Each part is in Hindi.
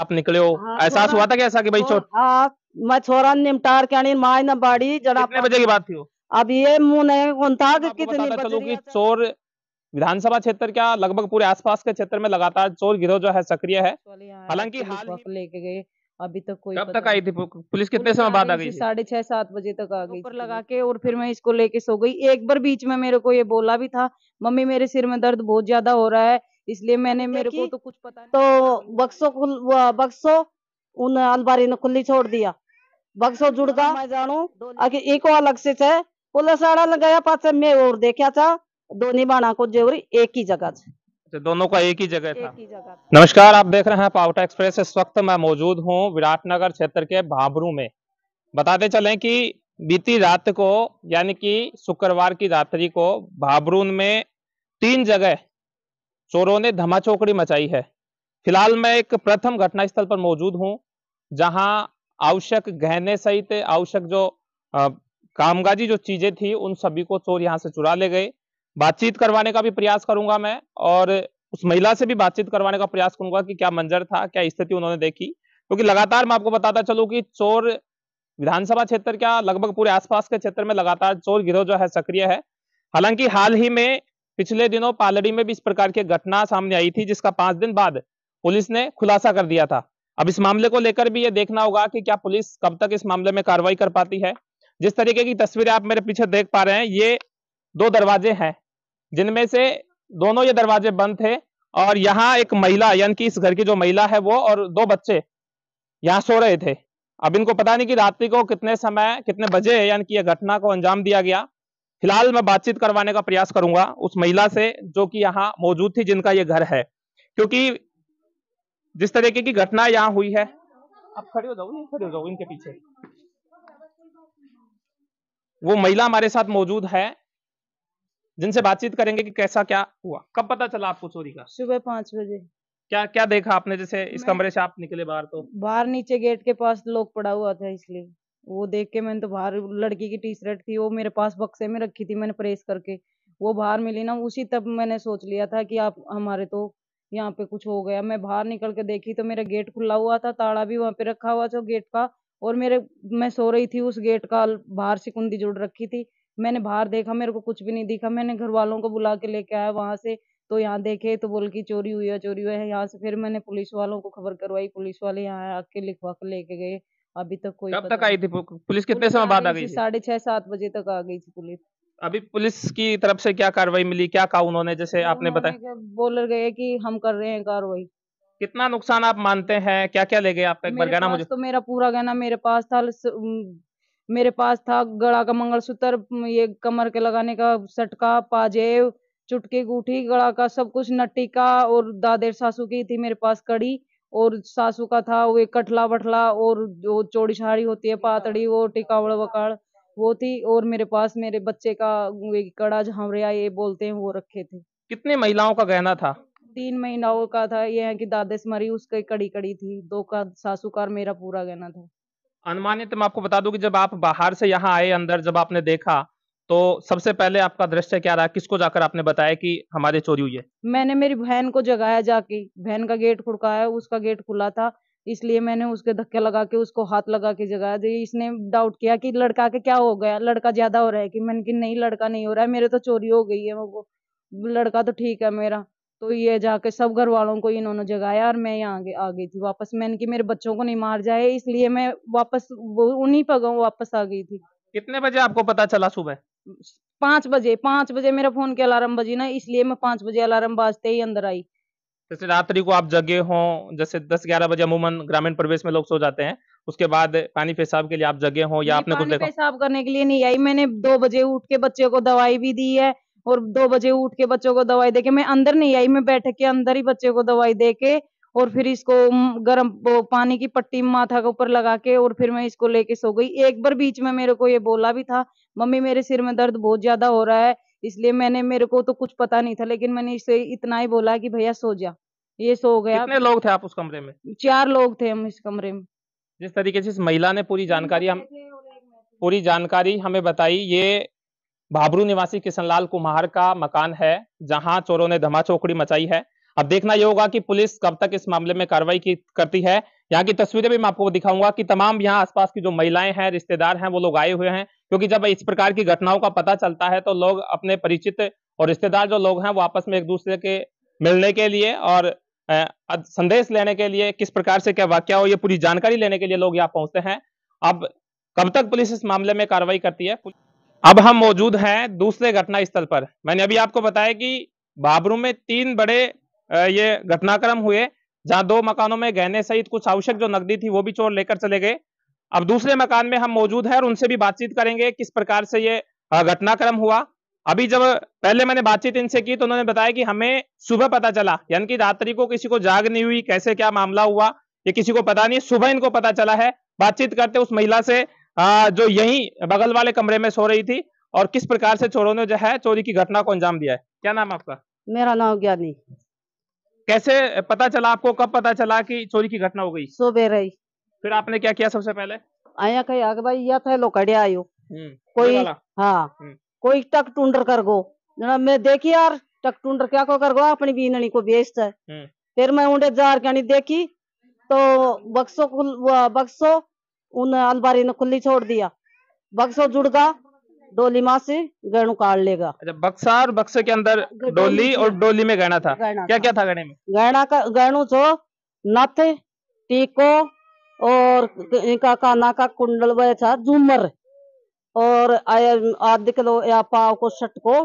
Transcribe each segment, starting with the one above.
आप निकले हो, हाँ, एहसास हुआ था कि ऐसा कि भाई चोर? हाँ, मैं छोरा निमटार के आनी माय न बाड़ी जड़ा कितने बजे की बात थी वो? अब ये मुंह नहीं कौन था मैं कि आपको कितनी बताता चलूं बजरी कि है। चोर विधानसभा क्षेत्र क्या लगभग पूरे आसपास के क्षेत्र में लगातार चोर गिरोह जो है सक्रिय है। वाले यहाँ हालांकि आके हाल लिखवा ही के लेके गए। अभी तक कोई कब तक पता आई नहीं। थी पुलिस कितने पुलिस समय आ बाद आ गई गई थी थी? 6:30-7 बजे तक आ गई ऊपर लगा के, और फिर मैं इसको लेके सो गई। एक बार बीच में मेरे को ये बोला भी था, मम्मी मेरे सिर में दर्द बहुत ज्यादा हो रहा है, इसलिए मैंने मेरे को तो कुछ पता नहीं तो बक्सो उन अलमारी ने खुली छोड़ दिया। बक्सो जुड़गा मैं जानू आगे एको अलग से छे पुलिस आड़ा लगाया पास मैं और देखा था दोनी बाणा को जेवरी एक ही जगह छे। अच्छा, दोनों का एक ही जगह था। एक ही जगह। नमस्कार, आप देख रहे हैं पावटा एक्सप्रेस। इस वक्त मैं मौजूद हूं विराटनगर क्षेत्र के भाबरू में। बताते चलें कि बीती रात को यानी कि शुक्रवार की रात्रि को भाबरू में 3 जगह चोरों ने धमाचौकड़ी मचाई है। फिलहाल मैं एक प्रथम घटनास्थल पर मौजूद हूं, जहां आवश्यक गहने सहित आवश्यक जो अ, कामकाजी जो चीजें थी उन सभी को चोर यहां से चुरा ले गए। बातचीत करवाने का भी प्रयास करूंगा मैं, और उस महिला से भी बातचीत करवाने का प्रयास करूंगा कि क्या मंजर था, क्या स्थिति उन्होंने देखी, क्योंकि लगातार मैं आपको बताता चलूं कि चोर विधानसभा क्षेत्र क्या लगभग पूरे आसपास के क्षेत्र में लगातार चोर गिरोह जो है सक्रिय है। हालांकि हाल ही में पिछले दिनों पालड़ी में भी इस प्रकार की घटना सामने आई थी, जिसका 5 दिन बाद पुलिस ने खुलासा कर दिया था। अब इस मामले को लेकर भी ये देखना होगा कि क्या पुलिस कब तक इस मामले में कार्रवाई कर पाती है। जिस तरीके की तस्वीरें आप मेरे पीछे देख पा रहे हैं, ये 2 दरवाजे हैं, जिनमें से दोनों ये दरवाजे बंद थे, और यहाँ एक महिला यानी कि इस घर की जो महिला है वो और 2 बच्चे यहाँ सो रहे थे। अब इनको पता नहीं कि रात्रि को कितने समय कितने बजे यानी कि यह घटना को अंजाम दिया गया। फिलहाल मैं बातचीत करवाने का प्रयास करूंगा उस महिला से जो कि यहाँ मौजूद थी, जिनका ये घर है, क्योंकि जिस तरीके की घटना यहाँ हुई है। आप खड़े हो जाओ, खड़े हो जाओ इनके पीछे। वो महिला हमारे साथ मौजूद है, जिनसे बातचीत करेंगे कि कैसा क्या हुआ। कब पता चला आपको चोरी का? सुबह 5 बजे। क्या क्या देखा आपने, जैसे इस मैं कमरे से आप निकले बाहर तो? बाहर नीचे गेट के पास लोग पड़ा हुआ था, इसलिए वो देख के मैंने तो बाहर लड़की की टी शर्ट थी वो मेरे पास बक्से में रखी थी, मैंने प्रेस करके वो बाहर मिली ना, उसी तब मैंने सोच लिया था कि आप हमारे तो यहाँ पे कुछ हो गया। मैं बाहर निकल के देखी तो मेरा गेट खुला हुआ था, ताला भी वहां पे रखा हुआ था गेट का, और मैं सो रही थी उस गेट का बाहर से कुंडी जुड़ रखी थी। मैंने बाहर देखा, मेरे को कुछ भी नहीं दिखा, मैंने घर वालों को बुला के लेके आया वहां से, तो यहाँ देखे तो बोल की चोरी हुई है चोरी हुई है। यहाँ से फिर मैंने पुलिस वालों को खबर करवाई, पुलिस वाले यहाँ आके लिखवा के लेके गए। अभी तक कोई कब तक पता आई नहीं। थी पुलिस? कितने पुलिस समय आ बाद आ गई गई थी थी? 6:30-7 बजे तक आ गई थी पुलिस। अभी पुलिस की तरफ से क्या कार्रवाई मिली, क्या कहा उन्होंने, जैसे तो आपने बताया? बोल गए कि हम कर रहे हैं कार्रवाई। कितना नुकसान आप मानते हैं, क्या क्या ले गए आपका, एक बार मेरे कहना पास मुझे। तो मेरा पूरा गहना मेरे पास था। मेरे पास था गला का मंगलसूत्र, ये कमर के लगाने का सटका, पाजेब, चुटकी, गूठी, गला का सब कुछ, नट्टी का, और दादेर सासू की थी मेरे पास कड़ी, और सासू का था वो कटला वटला, और जो चौड़ी साड़ी होती है पातड़ी वो टिकावड़ वकाड़ वो थी, और मेरे पास मेरे बच्चे का वो कड़ा झामरिया ये बोलते हैं वो रखे थे। कितनी महिलाओं का गहना था? 3 महीनों का था। ये है कि दादेस मरी उसकी कड़ी कड़ी थी, दो का सासू का और मेरा पूरा गहना था। अनुमानित मैं आपको बता दूं कि जब आप बाहर से यहाँ आए अंदर, जब आपने देखा तो सबसे पहले आपका दृश्य क्या रहा, किसको जाकर आपने बताया कि हमारे चोरी हुई है? मैंने मेरी बहन को जगाया जाके, बहन का गेट खुड़काया, उसका गेट खुला था, इसलिए मैंने उसके धक्के लगा के उसको हाथ लगा के जगाया। तो इसने डाउट किया कि लड़का के क्या हो गया, लड़का ज्यादा हो रहा है कि, मैंने कि नहीं लड़का नहीं हो रहा है, मेरे तो चोरी हो गई है, वो लड़का तो ठीक है मेरा। तो ये जाके सब घर वालों को इन्होंने जगाया, और मैं यहाँ आ गई थी वापस। मैंने कि मेरे बच्चों को नहीं मार जाए, इसलिए मैं वापस उन्हीं पर वापस आ गई थी। कितने बजे आपको पता चला सुबह? 5 बजे मेरा फोन की अलार्म बजी ना, इसलिए मैं 5 बजे अलार्म बाजते ही अंदर आई। जैसे रात्रि को आप जगे हो, जैसे 10-11 बजे अमूमन ग्रामीण परिवेश में लोग सो जाते हैं, उसके बाद पानी पेशाब के लिए आप जगे हो या नहीं, आपने कुछ पानी देखा? पेशाब करने के लिए नहीं आई, मैंने 2 बजे उठ के बच्चे को दवाई भी दी है, और 2 बजे उठ के बच्चों को दवाई देके मैं अंदर नहीं आई, मैं बैठक के अंदर ही बच्चे को दवाई देके, और फिर इसको गर्म पानी की पट्टी माथा के ऊपर लगा के, और फिर मैं इसको लेके सो गई। एक बार बीच में मेरे को ये बोला भी था, मम्मी मेरे सिर में दर्द बहुत ज्यादा हो रहा है, इसलिए मेरे को तो कुछ पता नहीं था, लेकिन मैंने इसे इतना ही बोला कि भैया सो जा। ये सो गया। कितने लोग थे आप उस कमरे में? 4 लोग थे हम इस कमरे में। जिस तरीके से इस महिला ने 3 बच्चे थे और एक मैं थी। पूरी जानकारी हमें बताई, ये भाबरू निवासी किशनलाल कुम्हार का मकान है, जहां चोरों ने धमाचौकड़ी मचाई है। अब देखना ये होगा कि पुलिस कब तक इस मामले में कार्रवाई करती है। यहाँ की तस्वीरें भी मैं आपको दिखाऊंगा कि तमाम यहाँ आसपास की जो महिलाएं हैं, रिश्तेदार हैं, वो लोग आए हुए हैं, क्योंकि जब इस प्रकार की घटनाओं का पता चलता है तो लोग अपने परिचित और रिश्तेदार जो लोग हैं वो आपस में एक दूसरे के मिलने के लिए और संदेश लेने के लिए, किस प्रकार से क्या वाकया हो, ये पूरी जानकारी लेने के लिए लोग यहाँ पहुंचते हैं। अब कब तक पुलिस इस मामले में कार्रवाई करती है। अब हम मौजूद हैं दूसरे घटना स्थल पर। मैंने अभी आपको बताया कि भाबरू में 3 बड़े ये घटनाक्रम हुए, जहां 2 मकानों में गहने सहित कुछ आवश्यक जो नकदी थी वो भी चोर लेकर चले गए। अब दूसरे मकान में हम मौजूद हैं और उनसे भी बातचीत करेंगे किस प्रकार से ये घटनाक्रम हुआ। अभी जब पहले मैंने बातचीत इनसे की तो उन्होंने बताया कि हमें सुबह पता चला, यानी कि रात्रि को किसी को जाग नहीं हुई, कैसे क्या मामला हुआ ये किसी को पता नहीं, सुबह इनको पता चला है। बातचीत करते उस महिला से जो यही बगल वाले कमरे में सो रही थी और किस प्रकार से चोरों ने जो है चोरी की घटना को अंजाम दिया है। क्या नाम आपका? मेरा नाम ज्ञानी। कैसे पता चला आपको, कब पता चला कि चोरी की घटना हो गई? सुबह रही। फिर आपने क्या किया सबसे पहले? आया कही आगे भाई या था लोकड़े आयो कोई। हाँ कोई टक टूंडर कर गो जना मैं देखी यार टक टूंडर क्या को कर गो अपनी बीननी को बेचता है। फिर मैं उन्हें जार क्या देखी तो बक्सो उन अलमारी ने खुली छोड़ दिया, बक्सो जुड़ गया, डोली माँ से गहणु काट लेगा। अच्छा, बक्सा और बक्से के अंदर डोली और डोली में गहना था। क्या क्या था गहने में? गहणु जो नथ टीको और इनका काना का कुंडल वह था, झूमर और आधे किलो या पाव को शट को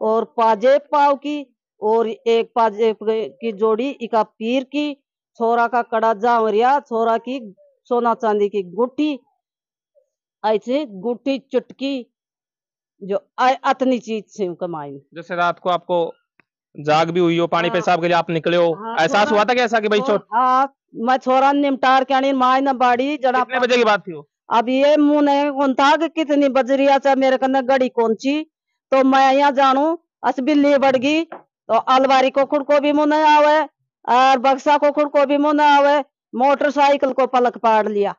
और पाजे पाव की और एक पाजे की जोड़ी इका पीर की, छोरा का कड़ा जावरिया, छोरा की सोना चांदी की गुट्ठी, ऐसे गुट्ठी चुटकी जो अतनी चीज से कमाई। जैसे रात को आपको जाग भी हुई हो, पानी पेशाब के लिए आप निकले हो, एहसास हुआ था कि ऐसा कि भाई चोर? हाँ मैं छोरा निमटार क्या माई न बाड़ी जड़ा। कितने बजे की बात थी वो? अब ये मुंह नहीं कौन था कि कितनी बजरिया चा मेरे कन्ने गड़ी कौन सी, तो मैं यहाँ जानू अस बिल्ली बढ़ गई तो अलवारी को खुद को भी मुंह नहीं आवे और बक्सा को खुद को भी मुंह नहीं आवे, मोटरसाइकिल को पलक पाड़ लिया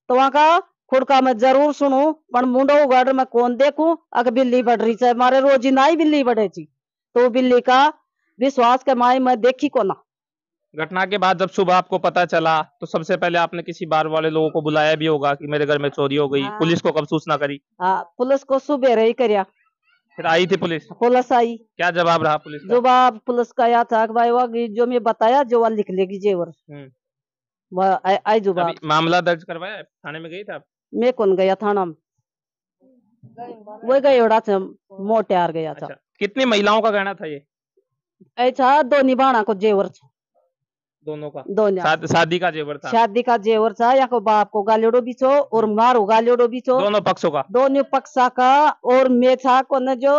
तो वहां का खुड़का मैं जरूर सुनू पर मुंडो उगाड़ मैं कौन देखूं अगर बिल्ली बढ़ रही है मारे रोजी ना ही बिल्ली बढ़े थी तो बिल्ली का विश्वास के माई मैं देखी को ना। घटना के बाद जब सुबह आपको पता चला तो सबसे पहले आपने किसी बार वाले लोगों को बुलाया भी होगा कि मेरे घर में चोरी हो गई। हाँ। पुलिस को कब सूचना करी? हाँ पुलिस को सुबह रही करिया। फिर आई थी पुलिस? पुलिस आई। क्या जवाब रहा पुलिस का? जवाब पुलिस का यह था भाई वो जो मैं बताया जो वह लिख लेगी जेवर। आई जवाब। मामला दर्ज करवाया, थाने में गई था? मैं कौन गया थाना में, वो गया था मोटियार गया था। अच्छा, कितनी महिलाओं का गहना था ये? ऐसा दो निभाना को जेवर था। दोनों का? दोनों शादी का जेवर था? शादी का जेवर था, या को बाप को गालियों भी छो और मारो गालियों भी छो, दोनों पक्षों का? दोनों पक्षा का। और मैं था कौन जो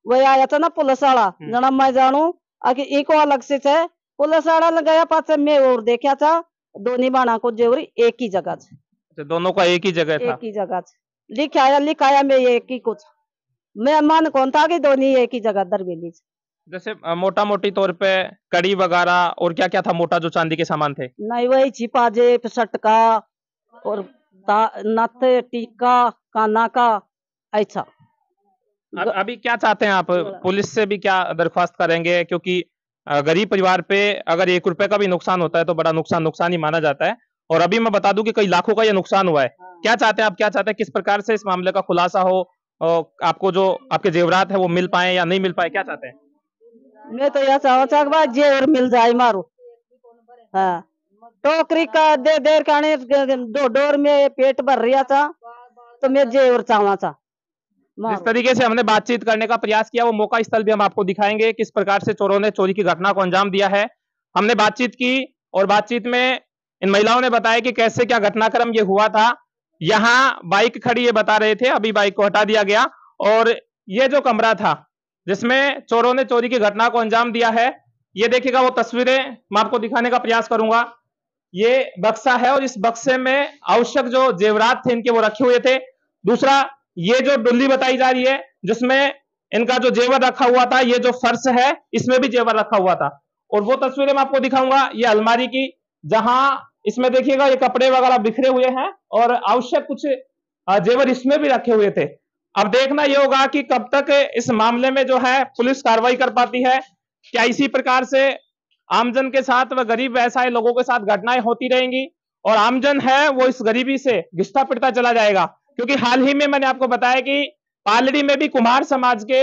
वही आया था ना पुलिस वाला जना मैं जानू आगे एक अलग से थे पुलिस वाला लगाया पास मैं और देखा था दोनों बाणा को जेवर एक ही जगह से। दोनों का एक ही जगह था? एक ही जगह से लिखाया मैं एक ही कुछ, मैं मन कौन था कि दोनों एक ही जगह दरवेली। जैसे मोटा मोटी तौर पे कड़ी वगैरह और क्या क्या था मोटा जो चांदी के सामान थे? नहीं वही छिपाजे सटका और नथ टीका काना का ऐसा। अभी क्या चाहते हैं आप? पुलिस से भी क्या दरख्वास्त करेंगे? क्योंकि गरीब परिवार पे अगर 1 रुपए का भी नुकसान होता है तो बड़ा नुकसान ही माना जाता है, और अभी मैं बता दूं कि कई लाखों का ये नुकसान हुआ है। क्या चाहते हैं आप, क्या चाहते हैं किस प्रकार से इस मामले का खुलासा हो और आपको जो आपके जेवरात है वो मिल पाए या नहीं मिल पाए, क्या चाहते हैं? मैं तो यह चाहता जेवर मिल जाए मारो। हाँ टोकरी का दे देर का दो डोर में पेट भर रहा था तो मैं जेवर चाहवा था। जिस तरीके से हमने बातचीत करने का प्रयास किया वो मौका स्थल भी हम आपको दिखाएंगे किस प्रकार से चोरों ने चोरी की घटना को अंजाम दिया है। हमने बातचीत की और बातचीत में इन महिलाओं ने बताया कि कैसे क्या घटनाक्रम ये हुआ था। यहाँ बाइक खड़ी ये बता रहे थे, अभी बाइक को हटा दिया गया और ये जो कमरा था जिसमें चोरों ने चोरी की घटना को अंजाम दिया है, ये देखिएगा वो तस्वीरें मैं आपको दिखाने का प्रयास करूंगा। ये बक्सा है और इस बक्से में आवश्यक जो जेवरात थे इनके वो रखे हुए थे। दूसरा ये जो डुल्ली बताई जा रही है जिसमें इनका जो जेवर रखा हुआ था, ये जो फर्श है इसमें भी जेवर रखा हुआ था। और वो तस्वीरें मैं आपको दिखाऊंगा ये अलमारी की, जहां इसमें देखिएगा ये कपड़े वगैरह बिखरे हुए हैं और आवश्यक कुछ जेवर इसमें भी रखे हुए थे। अब देखना यह होगा कि कब तक इस मामले में जो है पुलिस कार्रवाई कर पाती है। क्या इसी प्रकार से आमजन के साथ व गरीब व्यवसाय लोगों के साथ घटनाएं होती रहेंगी और आमजन है वो इस गरीबी से घिसता पिटता चला जाएगा। क्योंकि हाल ही में मैंने आपको बताया कि पालड़ी में भी कुम्हार समाज के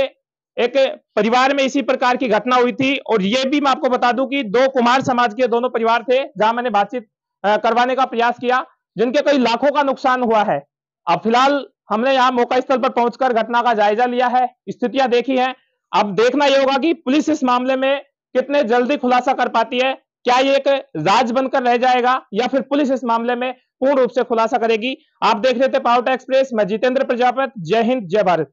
एक परिवार में इसी प्रकार की घटना हुई थी और ये भी मैं आपको बता दूं कि दो कुम्हार समाज के दोनों परिवार थे जहां मैंने बातचीत करवाने का प्रयास किया, जिनके कई लाखों का नुकसान हुआ है। अब फिलहाल हमने यहाँ मौका स्थल पर पहुंचकर घटना का जायजा लिया है, स्थितियां देखी हैं। अब देखना यह होगा कि पुलिस इस मामले में कितने जल्दी खुलासा कर पाती है। क्या ये एक राज बनकर रह जाएगा या फिर पुलिस इस मामले में पूर्ण रूप से खुलासा करेगी। आप देख रहे थे पावरटा एक्सप्रेस, मैं जितेंद्र प्रजापत। जय हिंद, जय भारत।